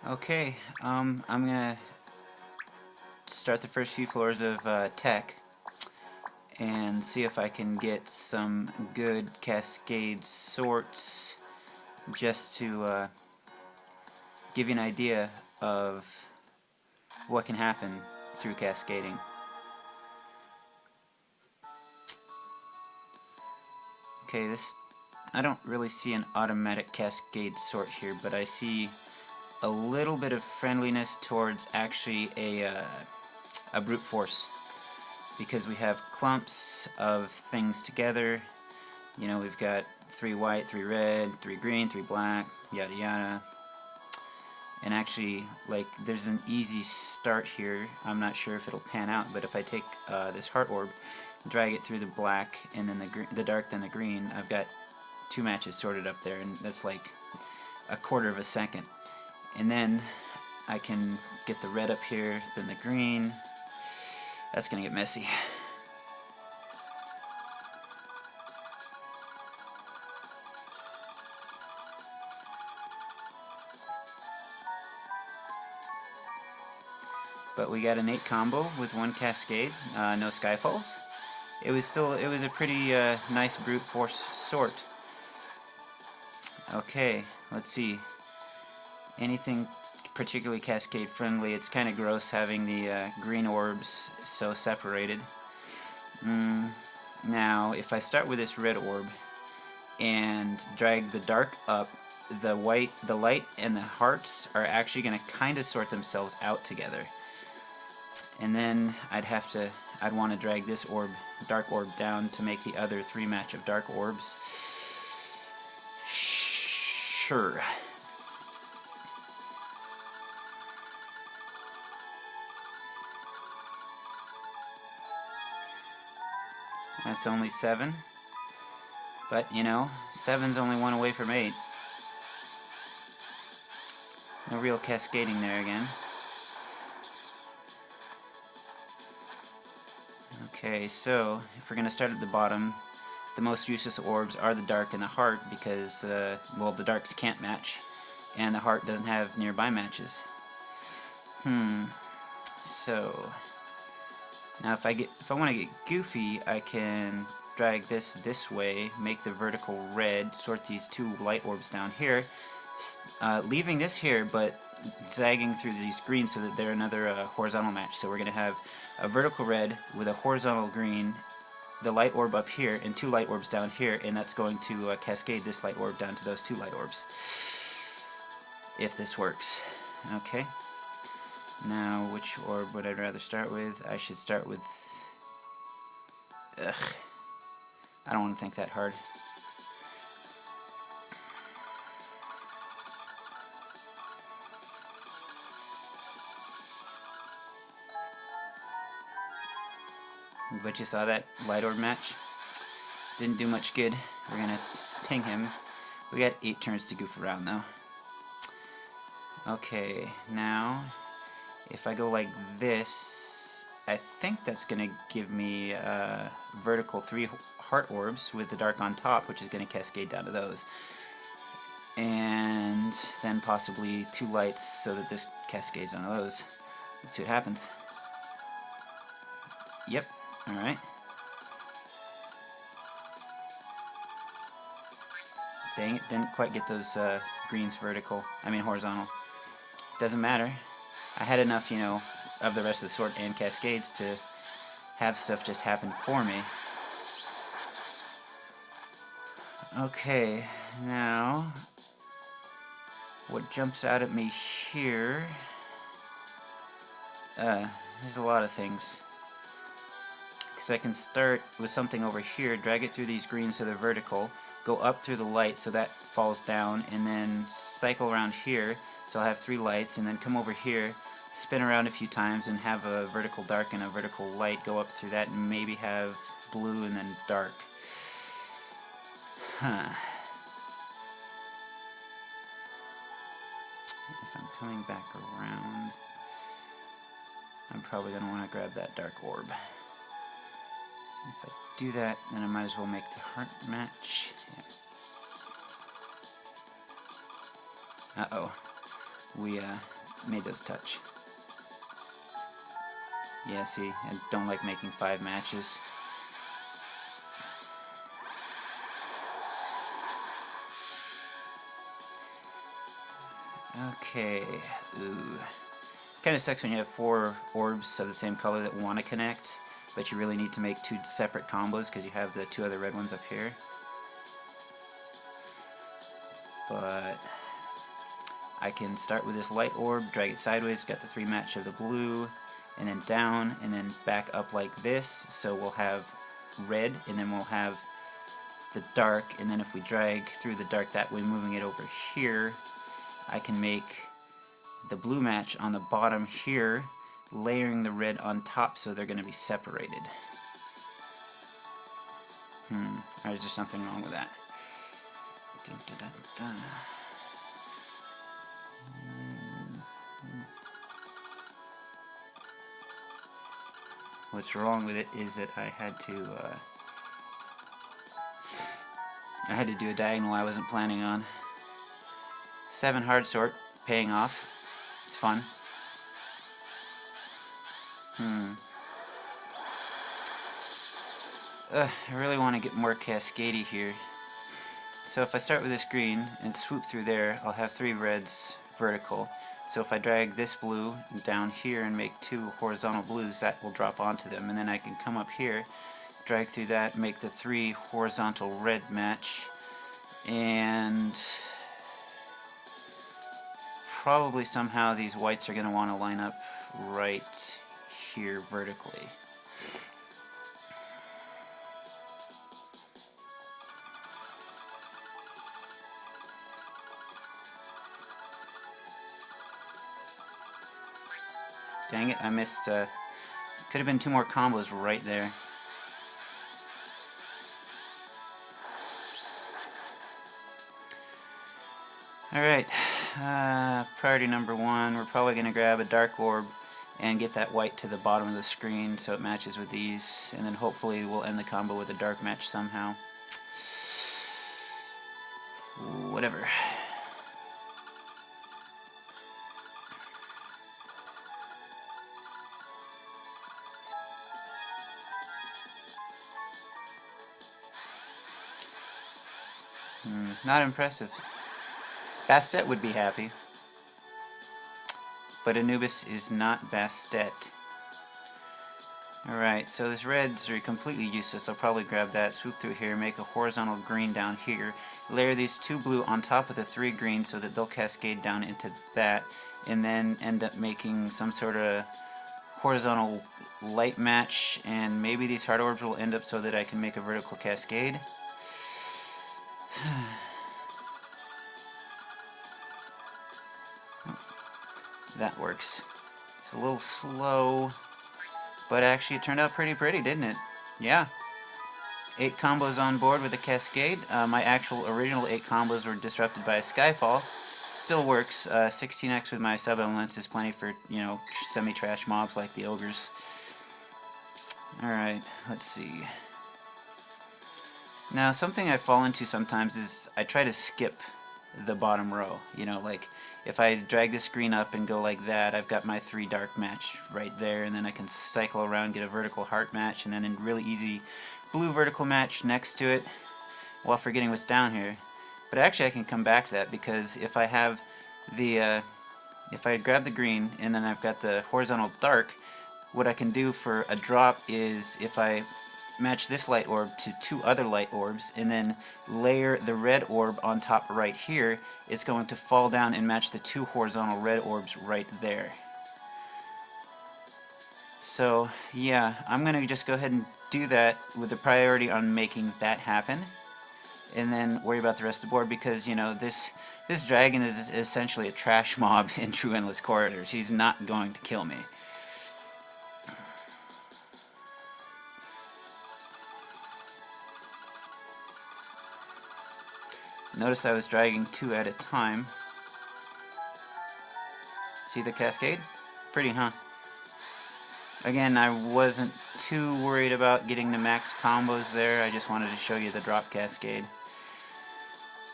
Okay, I'm gonna start the first few floors of tech and see if I can get some good cascade sorts just to give you an idea of what can happen through cascading. Okay, I don't really see an automatic cascade sort here, but I see a little bit of friendliness towards actually a brute force, because we have clumps of things together. You know, we've got 3 white, 3 red, 3 green, 3 black, yada yada. And actually, like, there's an easy start here. I'm not sure if it'll pan out, but if I take this heart orb, drag it through the black and then the dark, then the green, I've got 2 matches sorted up there, and that's like a quarter of a second. And then I can get the red up here, then the green. That's gonna get messy. But we got an 8 combo with 1 cascade, no skyfalls. It was a pretty nice brute force sort. Okay, let's see. Anything particularly cascade friendly? It's kind of gross having the green orbs so separated. Now, if I start with this red orb and drag the dark up, the light, and the hearts are actually going to kind of sort themselves out together. And then I'd want to drag this dark orb down to make the other 3 match of dark orbs. Sure. That's only 7. But, you know, 7's only 1 away from 8. No real cascading there again. Okay, so if we're going to start at the bottom, the most useless orbs are the dark and the heart because, well, the darks can't match, and the heart doesn't have nearby matches. So now if I want to get goofy, I can drag this way, make the vertical red, sort these 2 light orbs down here, leaving this here, but zagging through these greens so that they're another horizontal match. So we're going to have a vertical red with a horizontal green, the light orb up here, and 2 light orbs down here, and that's going to cascade this light orb down to those 2 light orbs, if this works. Okay. Now, which orb would I rather start with? I should start with... Ugh. I don't want to think that hard. But you saw that light orb match? Didn't do much good. We're gonna ping him. We got 8 turns to goof around though. Okay, now if I go like this, I think that's gonna give me vertical 3 heart orbs with the dark on top, which is gonna cascade down to those. And then possibly 2 lights so that this cascades onto those. Let's see what happens. Yep. Alright. Dang it, didn't quite get those greens horizontal. Doesn't matter. I had enough, you know, of the rest of the sort and cascades to have stuff just happen for me. Okay, now what jumps out at me here, there's a lot of things. Because I can start with something over here, drag it through these greens so they're vertical, go up through the light so that falls down, and then cycle around here so I'll have 3 lights, and then come over here, spin around a few times, and have a vertical dark and a vertical light go up through that, and maybe have blue and then dark. Huh. If I'm coming back around, I'm probably going to want to grab that dark orb. If I do that, then I might as well make the heart match. Yeah. Uh-oh. we made those touch. Yeah, see, I don't like making 5 matches. Okay, ooh. Kind of sucks when you have 4 orbs of the same color that want to connect, but you really need to make 2 separate combos because you have the 2 other red ones up here. But I can start with this light orb, drag it sideways, got the 3 match of the blue, and then down, and then back up like this, so we'll have red, and then we'll have the dark, and then if we drag through the dark that way, moving it over here, I can make the blue match on the bottom here, layering the red on top so they're going to be separated. Or is there something wrong with that? What's wrong with it is that I had to do a diagonal I wasn't planning on. 7 hard sort, paying off. It's fun. I really want to get more cascadey here. So if I start with this green and swoop through there, I'll have 3 reds vertical. So if I drag this blue down here and make 2 horizontal blues, that will drop onto them. And then I can come up here, drag through that, make the 3 horizontal red match, and probably somehow these whites are going to want to line up right here vertically. Dang it, I missed, could have been 2 more combos right there. Alright, priority number 1, we're probably going to grab a dark orb and get that white to the bottom of the screen so it matches with these, and then hopefully we'll end the combo with a dark match somehow. Whatever. Not impressive. Bastet would be happy, but Anubis is not Bastet. Alright, so this reds are completely useless. I'll probably grab that, swoop through here, make a horizontal green down here, layer these 2 blue on top of the 3 green so that they'll cascade down into that, and then end up making some sort of horizontal light match, and maybe these hard orbs will end up so that I can make a vertical cascade. That works. It's a little slow, but actually it turned out pretty pretty, didn't it? Yeah. 8 combos on board with a cascade. My actual original 8 combos were disrupted by a Skyfall. Still works. 16x with my sub-elements is plenty for, you know, semi-trash mobs like the ogres. Alright, let's see. Now, something I fall into sometimes is I try to skip the bottom row. You know, like, if I drag the screen up and go like that, I've got my 3 dark match right there, and then I can cycle around, get a vertical heart match, and then a really easy blue vertical match next to it, while forgetting what's down here. But actually I can come back to that, because if I have the, if I grab the green, and then I've got the horizontal dark, what I can do for a drop is, if I match this light orb to 2 other light orbs, and then layer the red orb on top right here, it's going to fall down and match the 2 horizontal red orbs right there. So yeah, I'm going to just go ahead and do that with the priority on making that happen, and then worry about the rest of the board, because, you know, this dragon is essentially a trash mob in True Endless Corridors. He's not going to kill me. Notice I was dragging 2 at a time. See the cascade? Pretty, huh? Again, I wasn't too worried about getting the max combos there. I just wanted to show you the drop cascade.